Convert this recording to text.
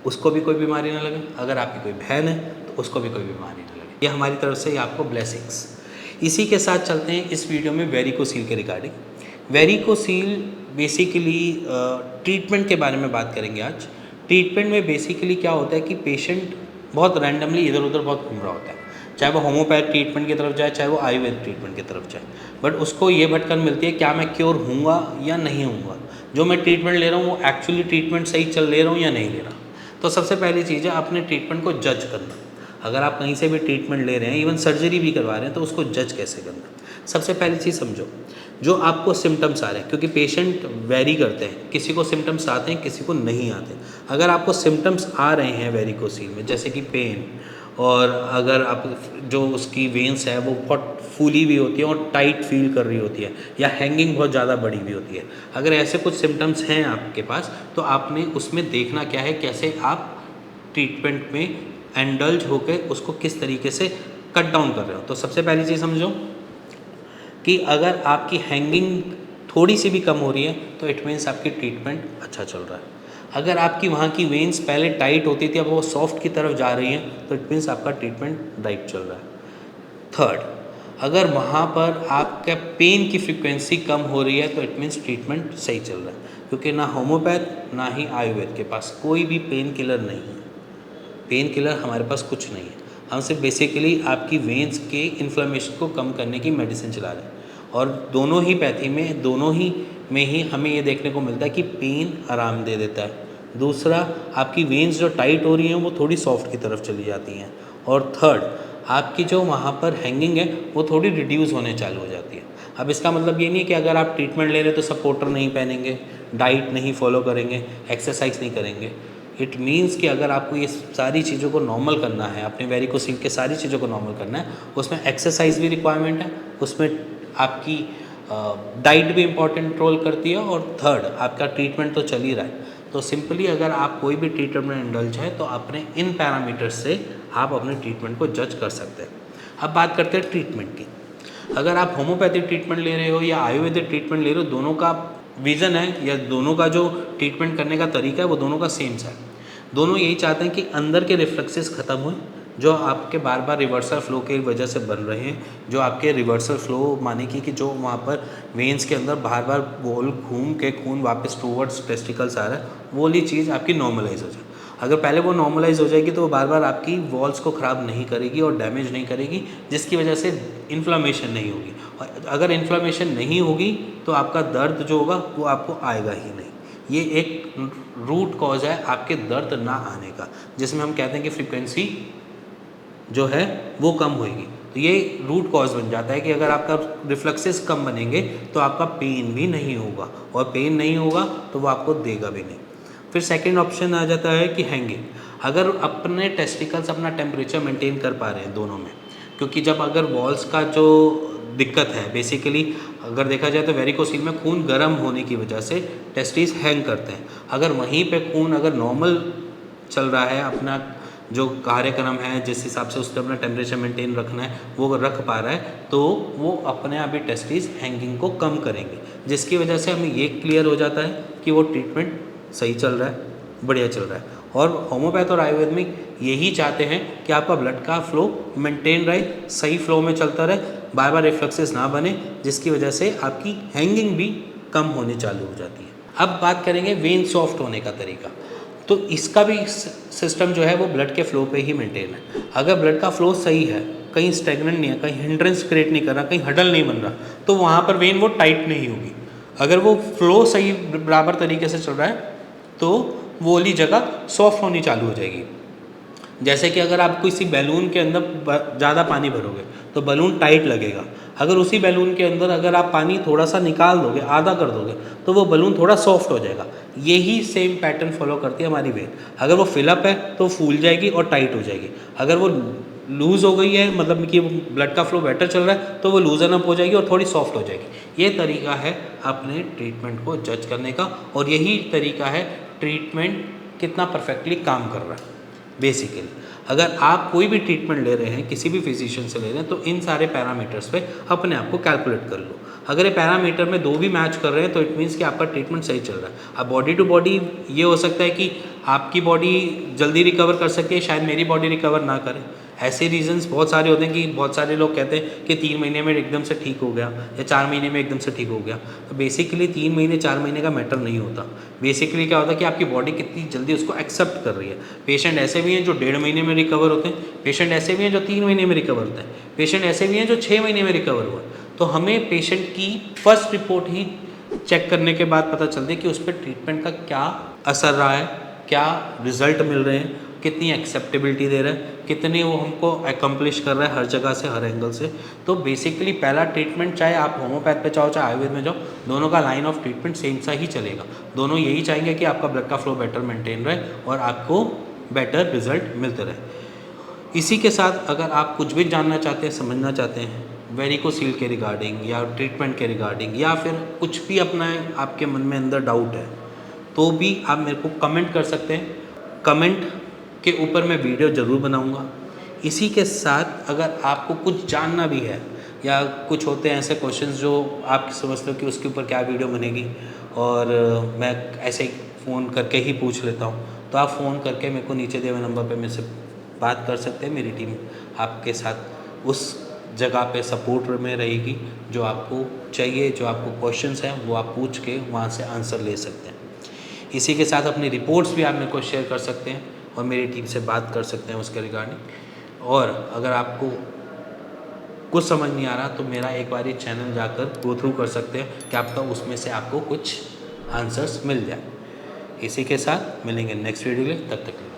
उसको भी कोई बीमारी ना लगे, अगर आपकी कोई बहन है तो उसको भी कोई बीमारी ना लगे। ये हमारी तरफ से आपको ब्लेसिंग्स। इसी के साथ चलते हैं इस वीडियो में वेरिकोसील के रिगार्डिंग। वेरिकोसील बेसिकली ट्रीटमेंट के बारे में बात करेंगे आज। ट्रीटमेंट में बेसिकली क्या होता है कि पेशेंट बहुत रैंडमली इधर उधर बहुत घूम रहा होता है, चाहे वो होम्योपैथ ट्रीटमेंट की तरफ जाए, चाहे वो आयुर्वेद ट्रीटमेंट की तरफ जाए, बट उसको ये भटकन मिलती है क्या मैं क्योर हूँगा या नहीं हूँगा, जो मैं ट्रीटमेंट ले रहा हूँ वो एक्चुअली ट्रीटमेंट सही चल ले रहा हूँ या नहीं ले रहा। तो सबसे पहली चीज़ है अपने ट्रीटमेंट को जज करना। अगर आप कहीं से भी ट्रीटमेंट ले रहे हैं, इवन सर्जरी भी करवा रहे हैं, तो उसको जज कैसे करना। सबसे पहली चीज़ समझो जो आपको सिम्टम्स आ रहे हैं, क्योंकि पेशेंट वेरी करते हैं, किसी को सिम्टम्स आते हैं, किसी को नहीं आते। अगर आपको सिम्टम्स आ रहे हैं वेरिकोसील में, जैसे कि पेन, और अगर आप जो उसकी वेंस है वो बहुत फूली भी होती है और टाइट फील कर रही होती है, या हैंगिंग बहुत ज़्यादा बड़ी भी होती है, अगर ऐसे कुछ सिम्टम्स हैं आपके पास, तो आपने उसमें देखना क्या है, कैसे आप ट्रीटमेंट में एंडल्ज होकर उसको किस तरीके से कट डाउन कर रहे हो। तो सबसे पहली चीज़ समझो कि अगर आपकी हैंगिंग थोड़ी सी भी कम हो रही है तो इट मीन्स आपकी ट्रीटमेंट अच्छा चल रहा है। अगर आपकी वहाँ की वेंस पहले टाइट होती थी, अब वो सॉफ्ट की तरफ जा रही हैं, तो इट मीन्स आपका ट्रीटमेंट राइट चल रहा है। थर्ड, अगर वहाँ पर आपका पेन की फ्रीक्वेंसी कम हो रही है तो इट मीन्स ट्रीटमेंट सही चल रहा है, क्योंकि ना होम्योपैथ ना ही आयुर्वेद के पास कोई भी पेन किलर नहीं है। पेन किलर हमारे पास कुछ नहीं है, हम सिर्फ बेसिकली आपकी वेंस के इन्फ्लेमेशन को कम करने की मेडिसिन चला रहे हैं। और दोनों ही पैथी में, दोनों ही में ही हमें ये देखने को मिलता है कि पेन आराम दे देता है। दूसरा, आपकी वेंस जो टाइट हो रही हैं वो थोड़ी सॉफ्ट की तरफ चली जाती हैं। और थर्ड, आपकी जो वहाँ पर हैंगिंग है वो थोड़ी रिड्यूस होने चालू हो जाती है। अब इसका मतलब ये नहीं है कि अगर आप ट्रीटमेंट ले रहे हो तो सपोर्टर नहीं पहनेंगे, डाइट नहीं फॉलो करेंगे, एक्सरसाइज नहीं करेंगे। इट मीन्स कि अगर आपको ये सारी चीज़ों को नॉर्मल करना है, अपने वेरिकोसील के सारी चीज़ों को नॉर्मल करना है, उसमें एक्सरसाइज भी रिक्वायरमेंट है, उसमें आपकी डाइट भी इम्पॉर्टेंट रोल करती है, और थर्ड आपका ट्रीटमेंट तो चल ही रहा है। तो सिंपली अगर आप कोई भी ट्रीटमेंट में इंडल्ज है तो अपने इन पैरामीटर्स से आप अपने ट्रीटमेंट को जज कर सकते हैं। अब बात करते हैं ट्रीटमेंट की। अगर आप होम्योपैथिक ट्रीटमेंट ले रहे हो या आयुर्वेदिक ट्रीटमेंट ले रहे हो, दोनों का विज़न है या दोनों का जो ट्रीटमेंट करने का तरीका है वो दोनों का सेम है। दोनों यही चाहते हैं कि अंदर के रिफ्लेक्सेस ख़त्म हों जो आपके बार बार रिवर्सल फ्लो की वजह से बन रहे हैं, जो आपके रिवर्सल फ्लो माने कि जो वहाँ पर वेंस के अंदर बार बार गोल घूम के खून वापस टूवर्ड्स टेस्टिकल्स आ रहा है, वो वाली चीज़ आपकी नॉर्मलाइज हो जाए। अगर पहले वो नॉर्मलाइज हो जाएगी तो वो बार बार आपकी वॉल्स को ख़राब नहीं करेगी और डैमेज नहीं करेगी, जिसकी वजह से इन्फ्लामेशन नहीं होगी। और अगर इन्फ्लामेशन नहीं होगी तो आपका दर्द जो होगा वो आपको आएगा ही नहीं। ये एक रूट कॉज है आपके दर्द ना आने का, जिसमें हम कहते हैं कि फ्रीक्वेंसी जो है वो कम होएगी। तो ये रूट कॉज बन जाता है कि अगर आपका रिफ्लेक्सेस कम बनेंगे तो आपका पेन भी नहीं होगा, और पेन नहीं होगा तो वो आपको देगा भी नहीं। फिर सेकंड ऑप्शन आ जाता है कि हैंगिंग। अगर अपने टेस्टिकल्स अपना टेम्परेचर मेंटेन कर पा रहे हैं दोनों में, क्योंकि जब अगर वॉल्स का जो दिक्कत है बेसिकली अगर देखा जाए तो वेरिकोसील में खून गर्म होने की वजह से टेस्टिस हैंग करते हैं। अगर वहीं पे खून अगर नॉर्मल चल रहा है, अपना जो कार्यक्रम है जिस हिसाब से उसने अपना टेम्परेचर मेंटेन रखना है वो रख पा रहा है, तो वो अपने आप ही टेस्टिस हैंगिंग को कम करेंगे, जिसकी वजह से हमें ये क्लियर हो जाता है कि वो ट्रीटमेंट सही चल रहा है, बढ़िया चल रहा है। और होम्योपैथ और आयुर्वेद में यही चाहते हैं कि आपका ब्लड का फ्लो मेंटेन रहे, सही फ्लो में चलता रहे, बार बार रिफ्लेक्सेस ना बने, जिसकी वजह से आपकी हैंगिंग भी कम होने चालू हो जाती है। अब बात करेंगे वेन सॉफ्ट होने का तरीका। तो इसका भी सिस्टम जो है वो ब्लड के फ्लो पे ही मेंटेन है। अगर ब्लड का फ्लो सही है, कहीं स्टेगनेंट नहीं है, कहीं हिंड्रेंस क्रिएट नहीं कर रहा, कहीं हडल नहीं बन रहा, तो वहाँ पर वेन वो टाइट नहीं होगी। अगर वो फ्लो सही बराबर तरीके से चल रहा है तो वो वाली जगह सॉफ्ट होनी चालू हो जाएगी। जैसे कि अगर आप किसी बैलून के अंदर ज़्यादा पानी भरोगे तो बैलून टाइट लगेगा। अगर उसी बैलून के अंदर अगर आप पानी थोड़ा सा निकाल दोगे, आधा कर दोगे, तो वो बैलून थोड़ा सॉफ्ट हो जाएगा। यही सेम पैटर्न फॉलो करती है हमारी वेन। अगर वो फिलअप है तो फूल जाएगी और टाइट हो जाएगी। अगर वो लूज़ हो गई है, मतलब कि ब्लड का फ्लो बेटर चल रहा है, तो वो लूजन अप हो जाएगी और थोड़ी सॉफ्ट हो जाएगी। ये तरीका है अपने ट्रीटमेंट को जज करने का, और यही तरीका है ट्रीटमेंट कितना परफेक्टली काम कर रहा है। बेसिकली अगर आप कोई भी ट्रीटमेंट ले रहे हैं, किसी भी फिजिशियन से ले रहे हैं, तो इन सारे पैरामीटर्स पे अपने आप को कैलकुलेट कर लो। अगर ये पैरामीटर में दो भी मैच कर रहे हैं तो इट मीन्स कि आपका ट्रीटमेंट सही चल रहा है। अब बॉडी टू बॉडी ये हो सकता है कि आपकी बॉडी जल्दी रिकवर कर सकती है, शायद मेरी बॉडी रिकवर ना करे। ऐसे रीजंस बहुत सारे होते हैं कि बहुत सारे लोग कहते हैं कि 3 महीने में एकदम से ठीक हो गया या 4 महीने में एकदम से ठीक हो गया। तो बेसिकली 3 महीने 4 महीने का मैटर नहीं होता। बेसिकली क्या होता है कि आपकी बॉडी कितनी जल्दी उसको एक्सेप्ट कर रही है। पेशेंट ऐसे भी हैं जो 1.5 महीने में रिकवर होते हैं, पेशेंट ऐसे भी हैं जो 3 महीने में रिकवर होते हैं, पेशेंट ऐसे भी हैं जो 6 महीने में रिकवर हुआ। तो हमें पेशेंट की फर्स्ट रिपोर्ट ही चेक करने के बाद पता चलता है कि उस पर ट्रीटमेंट का क्या असर रहा है, क्या रिजल्ट मिल रहे हैं, कितनी एक्सेप्टेबिलिटी दे रहा है, कितने वो हमको एकम्प्लिश कर रहा है हर जगह से, हर एंगल से। तो बेसिकली पहला ट्रीटमेंट, चाहे आप होम्योपैथ पे जाओ चाहे आयुर्वेद में जाओ, दोनों का लाइन ऑफ ट्रीटमेंट सेम सा ही चलेगा। दोनों यही चाहेंगे कि आपका ब्लड का फ्लो बेटर मेंटेन रहे और आपको बेटर रिजल्ट मिलते रहे। इसी के साथ अगर आप कुछ भी जानना चाहते हैं, समझना चाहते हैं वेरिकोसील के रिगार्डिंग या ट्रीटमेंट के रिगार्डिंग, या फिर कुछ भी अपना आपके मन में अंदर डाउट है, तो भी आप मेरे को कमेंट कर सकते हैं। कमेंट के ऊपर मैं वीडियो ज़रूर बनाऊंगा। इसी के साथ अगर आपको कुछ जानना भी है या कुछ होते हैं ऐसे क्वेश्चंस जो आप समझते हो कि उसके ऊपर क्या वीडियो बनेगी और मैं ऐसे ही फ़ोन करके ही पूछ लेता हूँ, तो आप फ़ोन करके मेरे को नीचे दिए हुए नंबर पे मेरे से बात कर सकते हैं। मेरी टीम आपके साथ उस जगह पे सपोर्ट में रहेगी। जो आपको चाहिए, जो आपको क्वेश्चंस हैं, वो आप पूछ के वहाँ से आंसर ले सकते हैं। इसी के साथ अपनी रिपोर्ट्स भी आप मेरे को शेयर कर सकते हैं और मेरी टीम से बात कर सकते हैं उसके रिगार्डिंग। और अगर आपको कुछ समझ नहीं आ रहा तो मेरा एक बार चैनल जाकर गो थ्रू कर सकते हैं, क्या पता उसमें से आपको कुछ आंसर्स मिल जाए। इसी के साथ मिलेंगे नेक्स्ट वीडियो में, तब तक